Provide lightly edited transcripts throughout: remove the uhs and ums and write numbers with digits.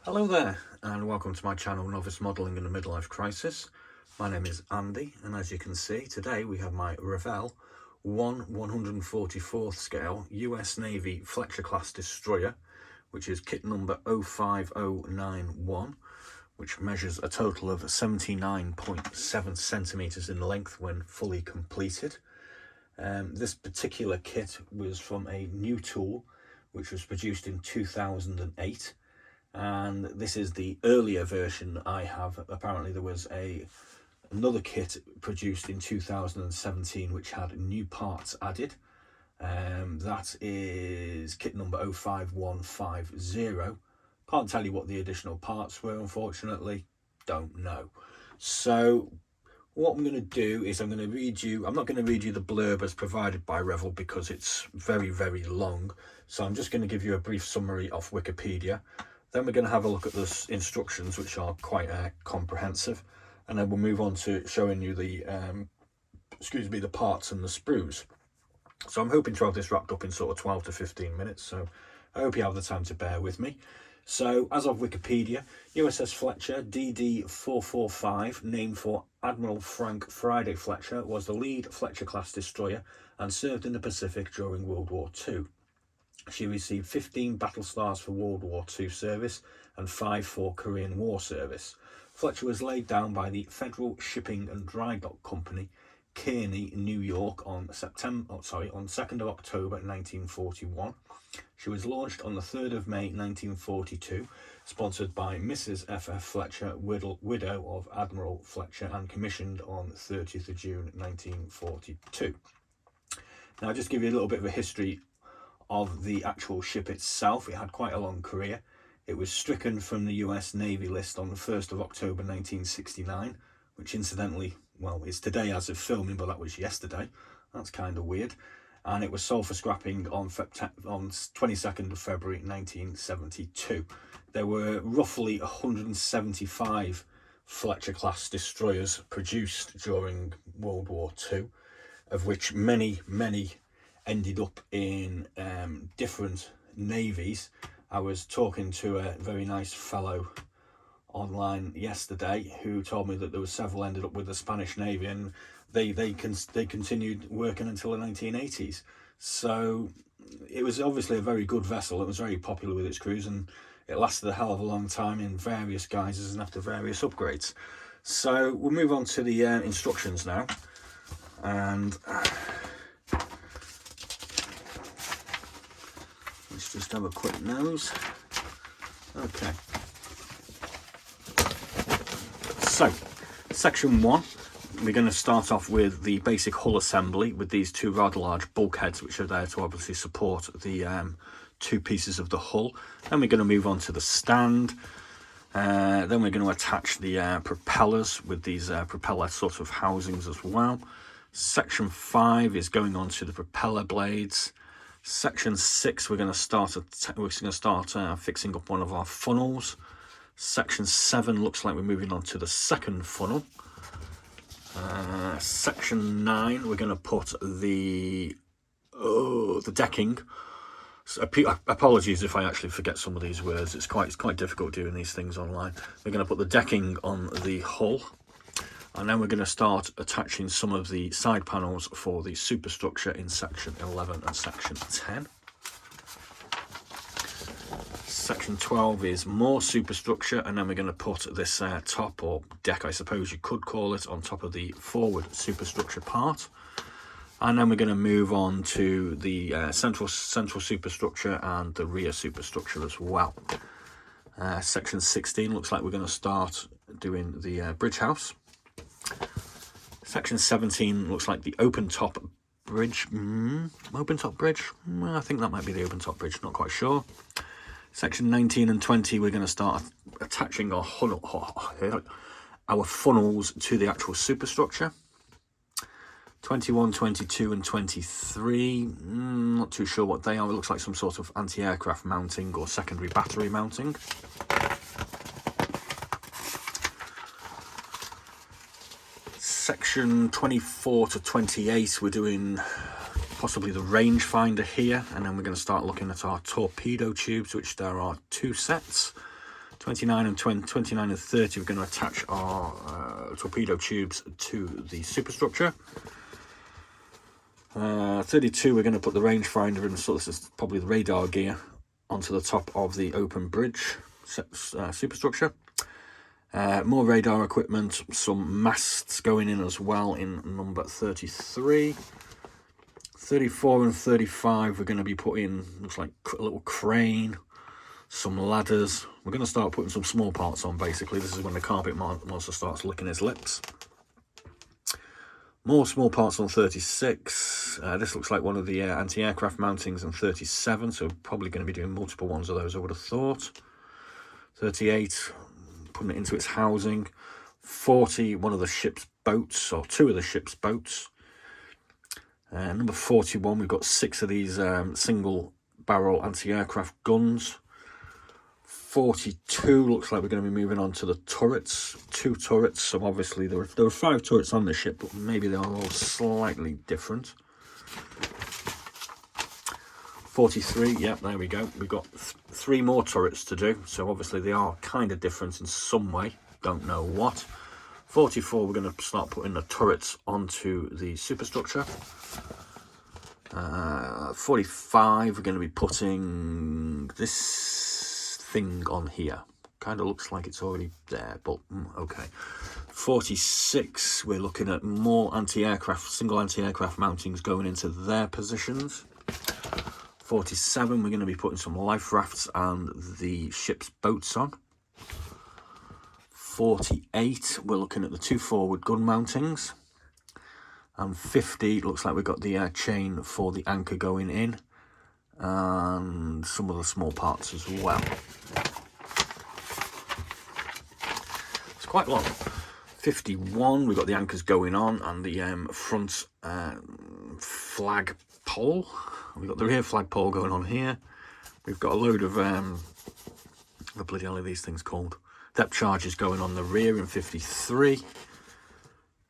Hello there and welcome to my channel Novice Modelling in a Midlife Crisis. My name is Andy and as you can see today we have my Revell 1/144th scale US Navy Fletcher class destroyer, which is kit number 05091, which measures a total of 79.7 centimetres in length when fully completed. This particular kit was from a new tool which was produced in 2008. And this is the earlier version I have. Apparently there was another kit produced in 2017 which had new parts added. That is kit number 05150. Can't tell you what the additional parts were, unfortunately. Don't know. So what I'm going to do is I'm not going to read you the blurb as provided by Revell because it's very, very long. So I'm just going to give you a brief summary off Wikipedia. Then we're going to have a look at the instructions, which are quite comprehensive, and then we'll move on to showing you the the parts and the sprues. So I'm hoping to have this wrapped up in sort of 12 to 15 minutes, so I hope you have the time to bear with me. So as of Wikipedia, USS Fletcher DD 445, named for Admiral Frank Friday Fletcher, was the lead Fletcher class destroyer and served in the Pacific during World War II. She received 15 battle stars for World War II service and 5 for Korean War service. Fletcher was laid down by the Federal Shipping and Dry Dock Company, Kearney, New York, on 2nd of October 1941. She was launched on the 3rd of May 1942, sponsored by Mrs. F.F. Fletcher, widow of Admiral Fletcher, and commissioned on 30th of June 1942. Now, I'll just give you a little bit of a history of the actual ship itself. It had quite a long career. It was stricken from the US Navy list on the 1st of October 1969, which incidentally, well, it's today as of filming, but that was yesterday. That's kind of weird. And it was sold for scrapping on 22nd of February 1972. There were roughly 175 Fletcher class destroyers produced during World War II, of which many ended up in different navies. I was talking to a very nice fellow online yesterday who told me that there were several ended up with the Spanish Navy, and they continued working until the 1980s. So it was obviously a very good vessel. It was very popular with its crews, and it lasted a hell of a long time in various guises and after various upgrades. So we'll move on to the instructions now, and let's just have a quick nose. Okay. So, section 1, we're going to start off with the basic hull assembly with these two rather large bulkheads, which are there to obviously support the two pieces of the hull. Then we're going to move on to the stand. Then we're going to attach the propellers with these propeller sort of housings as well. Section 5 is going on to the propeller blades. Section 6, we're going to start fixing up one of our funnels. Section 7 looks like we're moving on to the second funnel. Section 9, we're going to put the decking. So, apologies if I actually forget some of these words. It's quite difficult doing these things online. We're going to put the decking on the hull. And then we're going to start attaching some of the side panels for the superstructure in section 11 and section 10. Section 12 is more superstructure, and then we're going to put this top, or deck I suppose you could call it, on top of the forward superstructure part. And then we're going to move on to the central superstructure and the rear superstructure as well. Section 16 looks like we're going to start doing the bridge house. Section 17 looks like the open top bridge. Open top bridge? I think that might be the open top bridge, not quite sure. Section 19 and 20, we're going to start attaching our funnels to the actual superstructure. 21, 22 and 23, not too sure what they are. It looks like some sort of anti-aircraft mounting or secondary battery mounting. Section 24 to 28, we're doing possibly the rangefinder here, and then we're going to start looking at our torpedo tubes, which there are two sets. 29 and 29 and 30, we're going to attach our torpedo tubes to the superstructure. 32, we're going to put the rangefinder and so this is probably the radar gear onto the top of the open bridge superstructure. More radar equipment, some masts going in as well in number 33. 34 and 35, we're going to be putting, looks like a little crane, some ladders. We're going to start putting some small parts on, basically. This is when the carpet monster starts licking his lips. More small parts on 36. This looks like one of the anti-aircraft mountings on 37, so probably going to be doing multiple ones of those, I would have thought. 38, putting it into its housing. 40, one of the ship's boats, or two of the ship's boats. Number 41, we've got 6 of these single barrel anti-aircraft guns. 42, looks like we're going to be moving on to the turrets. 2 turrets, so obviously there were 5 turrets on the ship, but maybe they are all slightly different. 43, yep, there we go. We've got 3 more turrets to do, so obviously they are kind of different in some way, don't know what. 44, we're going to start putting the turrets onto the superstructure. 45, we're going to be putting this thing on here. Kind of looks like it's already there, but okay. 46, we're looking at more anti-aircraft, single anti-aircraft mountings going into their positions. 47, we're going to be putting some life rafts and the ship's boats on. 48, we're looking at the 2 forward gun mountings. And 50, looks like we've got the chain for the anchor going in. And some of the small parts as well. It's quite long. 51, we've got the anchors going on and the front flag pole. We've got the rear flag pole going on here. We've got a load of, what the bloody hell are these things called? Depth charges going on the rear in 53.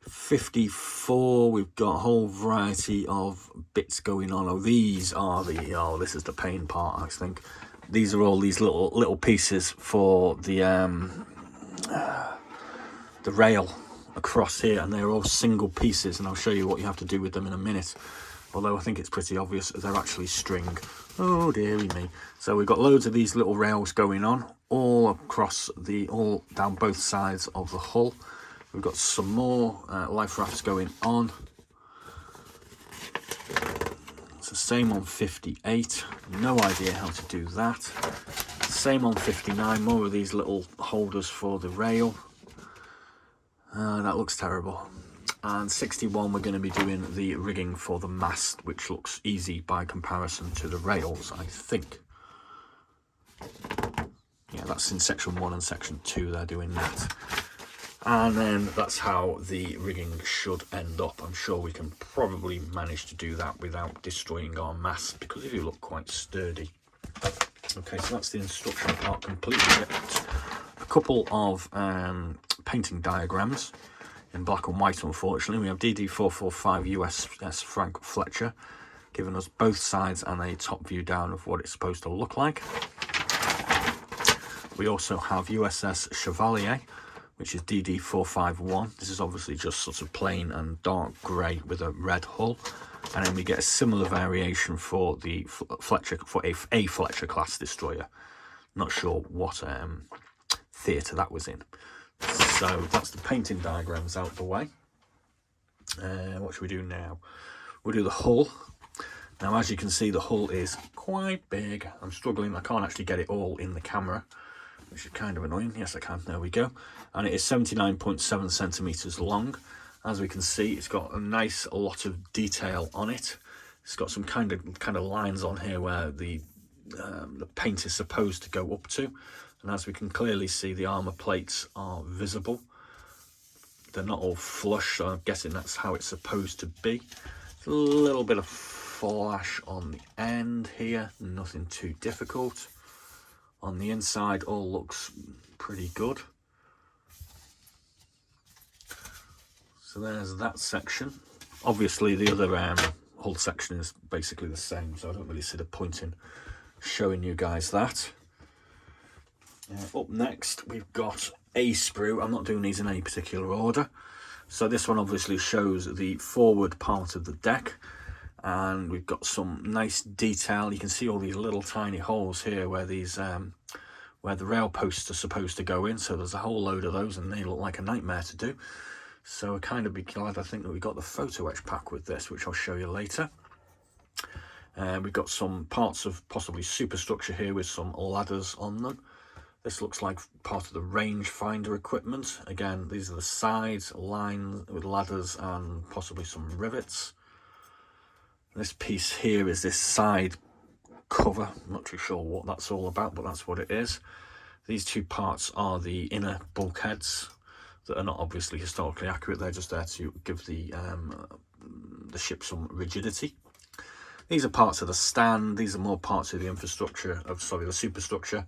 54, we've got a whole variety of bits going on. Oh, these are the, oh, this is the pain part, I think. These are all these little pieces for the rail across here, and they're all single pieces, and I'll show you what you have to do with them in a minute. Although I think it's pretty obvious they're actually string. Oh dearie me. So we've got loads of these little rails going on all across all down both sides of the hull. We've got some more life rafts going on. It's the same on 58. No idea how to do that. Same on 59. More of these little holders for the rail. That looks terrible. And 61, we're going to be doing the rigging for the mast, which looks easy by comparison to the rails, I think. Yeah, that's in section 1 and section 2, they're doing that. And then that's how the rigging should end up. I'm sure we can probably manage to do that without destroying our mast, because they do look quite sturdy. Okay, so that's the instruction part completely. A couple of painting diagrams in black and white, unfortunately. We have DD445 USS Frank Fletcher, giving us both sides and a top view down of what it's supposed to look like. We also have USS Chevalier, which is DD451. This is obviously just sort of plain and dark grey with a red hull. And then we get a similar variation for the Fletcher, for a Fletcher class destroyer. Not sure what theatre that was in. So that's the painting diagrams out the way. What should we do now? We'll do the hull. Now, as you can see, the hull is quite big. I'm struggling. I can't actually get it all in the camera, which is kind of annoying. Yes, I can. There we go. And it is 79.7 centimetres long. As we can see, it's got a nice lot of detail on it. It's got some kind of lines on here where the paint is supposed to go up to. And as we can clearly see, the armour plates are visible. They're not all flush, so I'm guessing that's how it's supposed to be. A little bit of flash on the end here, nothing too difficult. On the inside, all looks pretty good. So there's that section. Obviously, the other hull section is basically the same, so I don't really see the point in showing you guys that. Up next, we've got a sprue. I'm not doing these in any particular order. So this one obviously shows the forward part of the deck, and we've got some nice detail. You can see all these little tiny holes here where these where the rail posts are supposed to go in. So there's a whole load of those, and they look like a nightmare to do. So I kind of be glad, I think, that we got the photo etch pack with this, which I'll show you later. We've got some parts of possibly superstructure here with some ladders on them. This looks like part of the range finder equipment. Again, these are the sides lines with ladders and possibly some rivets. This piece here is this side cover. I'm not too sure what that's all about, but that's what it is. These two parts are the inner bulkheads that are not obviously historically accurate. They're just there to give the ship some rigidity. These are parts of the stand. These are more parts of the infrastructure of, sorry, the superstructure.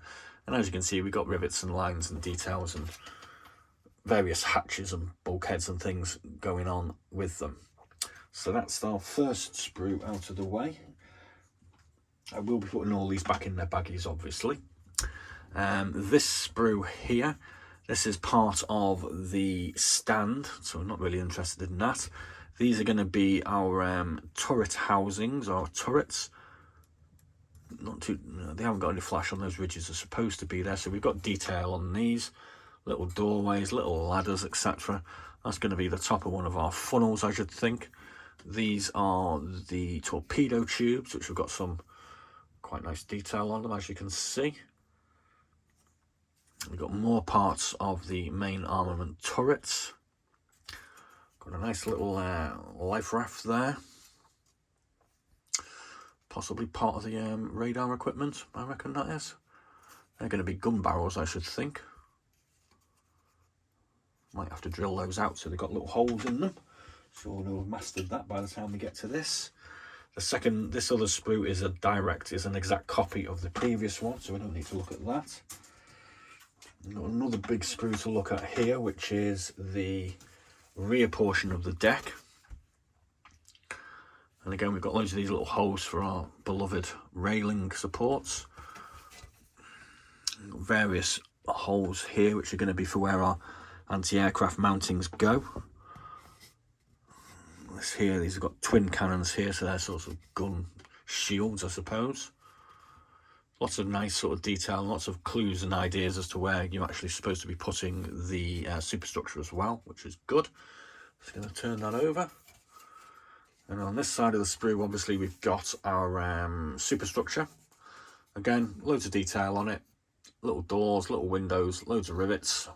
And as you can see, we've got rivets and lines and details and various hatches and bulkheads and things going on with them. So that's our first sprue out of the way. I will be putting all these back in their baggies, obviously. This sprue here, this is part of the stand, so I'm not really interested in that. These are going to be our turret housings, or turrets. Not too, they haven't got any flash on those ridges. Are supposed to be there, so we've got detail on these little doorways, little ladders, etc. That's going to be the top of one of our funnels, I should think. These are the torpedo tubes, which have got some quite nice detail on them, as you can see. We've got more parts of the main armament turrets. Got a nice little life raft there. Possibly part of the radar equipment, I reckon that is. They're going to be gun barrels, I should think. Might have to drill those out so they've got little holes in them. So we'll have mastered that by the time we get to this. This other sprue is an exact copy of the previous one, so we don't need to look at that. We've got another big sprue to look at here, which is the rear portion of the deck. And again, we've got loads of these little holes for our beloved railing supports. We've got various holes here, which are going to be for where our anti-aircraft mountings go. This here, these have got twin cannons here, so they're sort of gun shields, I suppose. Lots of nice sort of detail, lots of clues and ideas as to where you're actually supposed to be putting the superstructure as well, which is good. Just going to turn that over. And on this side of the sprue, obviously, we've got our superstructure. Again, loads of detail on it. Little doors, little windows, loads of rivets.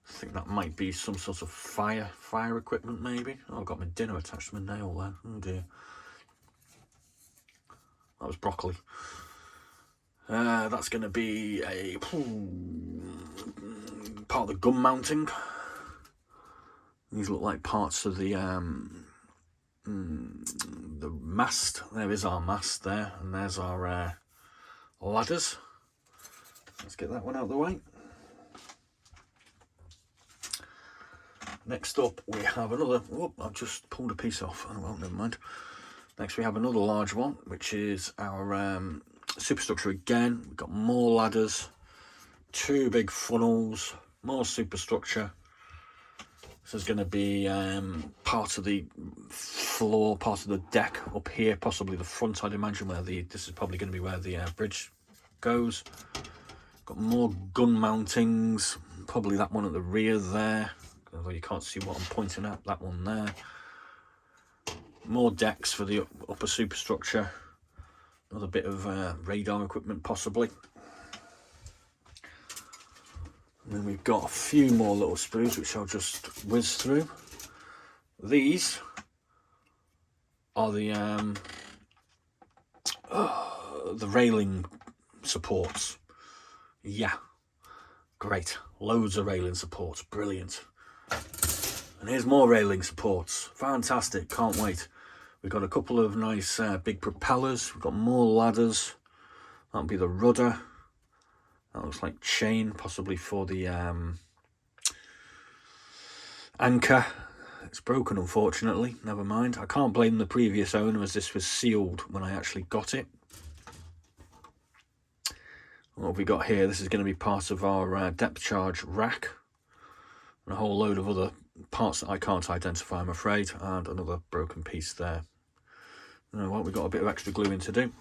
I think that might be some sort of fire equipment, maybe. Oh, I've got my dinner attached to my nail there. Oh, dear. That was broccoli. That's going to be a part of the gun mounting. These look like parts of the mast. There is our mast there, and there's our ladders. Let's get that one out of the way. Next up, we have another. Oh, I've just pulled a piece off. Oh well, never mind. Next, we have another large one, which is our superstructure again. We've got more ladders, two big funnels, more superstructure. This is going to be part of the floor, part of the deck up here, possibly the front, I'd imagine, this is probably going to be where the bridge goes. Got more gun mountings, probably that one at the rear there, although you can't see what I'm pointing at, that one there. More decks for the upper superstructure. Another bit of radar equipment, possibly. And then we've got a few more little sprues, which I'll just whiz through. These are the railing supports. Yeah, great. Loads of railing supports. Brilliant. And here's more railing supports. Fantastic. Can't wait. We've got a couple of nice big propellers. We've got more ladders. That'll be the rudder. That looks like chain, possibly for the anchor. It's broken, unfortunately. Never mind. I can't blame the previous owner, as this was sealed when I actually got it. What have we got here? This is going to be part of our depth charge rack. And a whole load of other parts that I can't identify, I'm afraid. And another broken piece there. You know what, we've got a bit of extra gluing to do.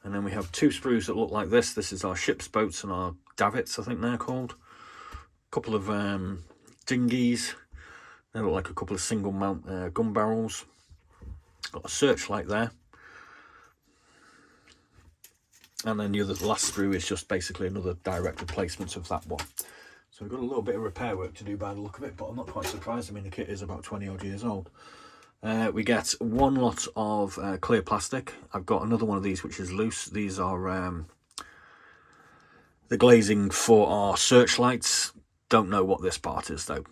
And then we have 2 sprues that look like this. This is our ship's boats and our davits, I think they're called. A couple of dinghies. They look like a couple of single mount gun barrels. Got a searchlight there. And then the last sprue is just basically another direct replacement of that one. So we've got a little bit of repair work to do by the look of it, but I'm not quite surprised. I mean, the kit is about 20 odd years old. We get 1 lot of clear plastic. I've got another one of these which is loose. These are the glazing for our searchlights. Don't know what this part is though.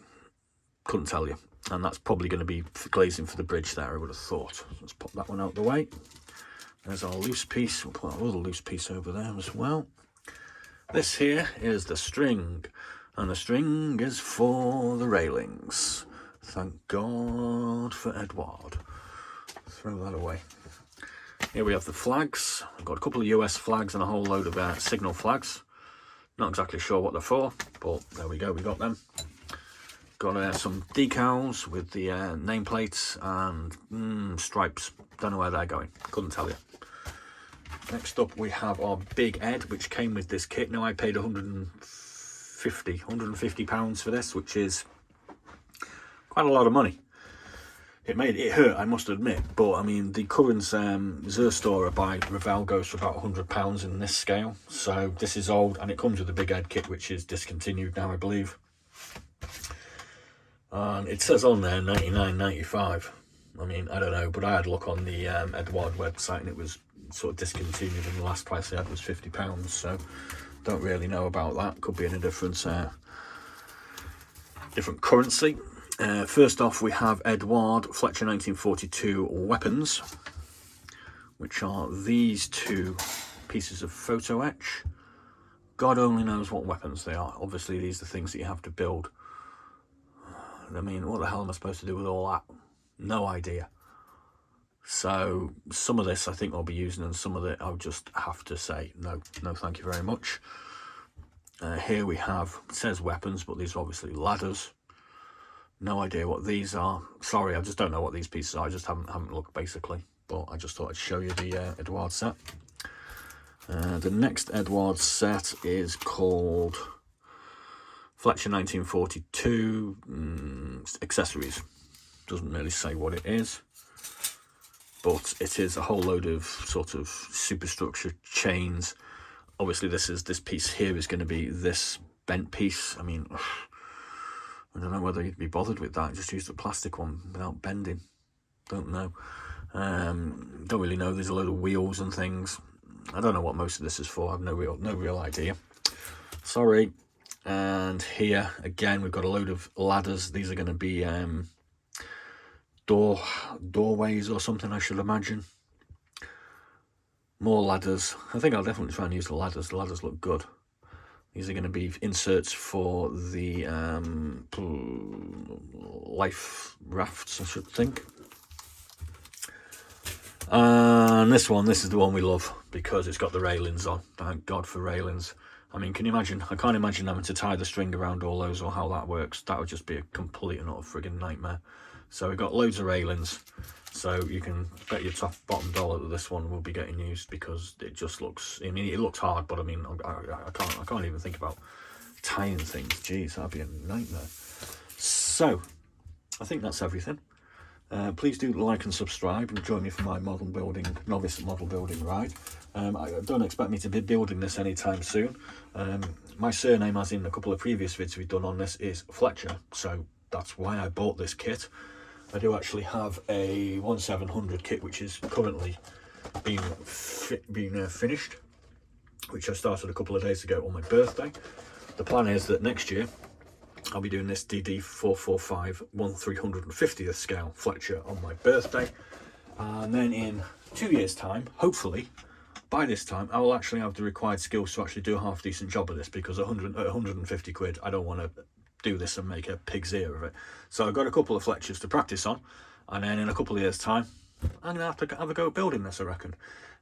Couldn't tell you. And that's probably going to be glazing for the bridge there, I would have thought. Let's pop that one out the way. There's our loose piece. We'll put our other loose piece over there as well. This here is the string. And the string is for the railings. Thank God for Edward. Throw that away. Here we have the flags. I've got a couple of US flags and a whole load of signal flags. Not exactly sure what they're for, but there we go, we got them. Got some decals with the nameplates and stripes. Don't know where they're going, couldn't tell you. Next up we have our big Ed, which came with this kit. Now I paid £150 for this, which is quite a lot of money. It hurt, I must admit, but I mean the current Zerstorer by Revell goes for about £100 in this scale. So this is old, and it comes with a big Ed kit, which is discontinued now, I believe. And it says on there $99.95. I mean, I don't know, but I had a look on the Edward website, and it was sort of discontinued, and the last price they had was £50. So don't really know about that. Could be in a different currency. First off, we have Edward Fletcher 1942 weapons, which are these 2 pieces of photo etch. God only knows what weapons they are. Obviously, these are things that you have to build. I mean, what the hell am I supposed to do with all that? No idea. So some of this I think I'll be using, and some of it I'll just have to say no thank you very much. Here we have, it says weapons, but these are obviously ladders. No idea what these are. Sorry, I just don't know what these pieces are. I just haven't looked basically, but I just thought I'd show you the Edward set. The next Edward set is called Fletcher 1942 accessories. Doesn't really say what it is, but it is a whole load of sort of superstructure chains. Obviously this piece here is going to be this bent piece. I mean, I don't know whether you'd be bothered with that. Just use the plastic one without bending. Don't know. Don't really know. There's a load of wheels and things. I don't know what most of this is for. I have no real idea. Sorry. And here again we've got a load of ladders. These are going to be doorways or something, I should imagine. More ladders. I think I'll definitely try and use the ladders. The ladders look good. These are going to be inserts for the life rafts, I should think. And this is the one we love because it's got the railings on. Thank God for railings. I mean, can you imagine? I can't imagine having to tie the string around all those or how that works. That would just be a complete and utter friggin' nightmare. So we've got loads of railings. So you can bet your bottom dollar that this one will be getting used because it just looks, I mean, it looks hard, but I mean, I can't even think about tying things. Jeez, that'd be a nightmare. So I think that's everything. Please do like and subscribe and join me for my novice model building ride. I don't expect me to be building this anytime soon. My surname, as in a couple of previous vids we've done on this, is Fletcher, so that's why I bought this kit. I do actually have a 1700 kit which is currently being finished, which I started a couple of days ago on my birthday. The plan is that next year I'll be doing this DD 445 1/350th scale Fletcher on my birthday, and then in 2 years time, hopefully by this time, I will actually have the required skills to actually do a half decent job of this, because 150 quid, I don't want to do this and make a pig's ear of it. So I've got a couple of Fletchers to practice on, and then in a couple of years time I'm going to have a go at building this, I reckon.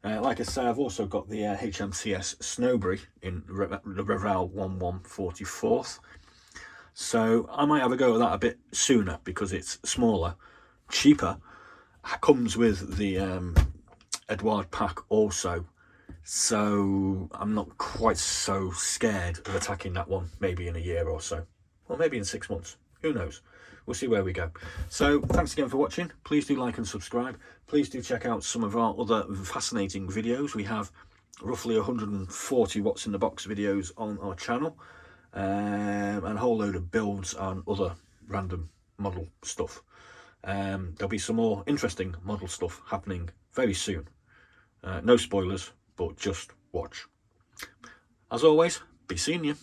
Like I say, I've also got the HMCS Snowbury in the Revell 1144th. So I might have a go at that a bit sooner because it's smaller, cheaper. Comes with the Edward pack also. So I'm not quite so scared of attacking that one, maybe in a year or so. Or maybe in 6 months. Who knows? We'll see where we go. So thanks again for watching. Please do like and subscribe. Please do check out some of our other fascinating videos. We have roughly 140 what's in the box videos on our channel, and a whole load of builds and other random model stuff. There'll be some more interesting model stuff happening very soon. No spoilers, but just watch. As always, be seeing you.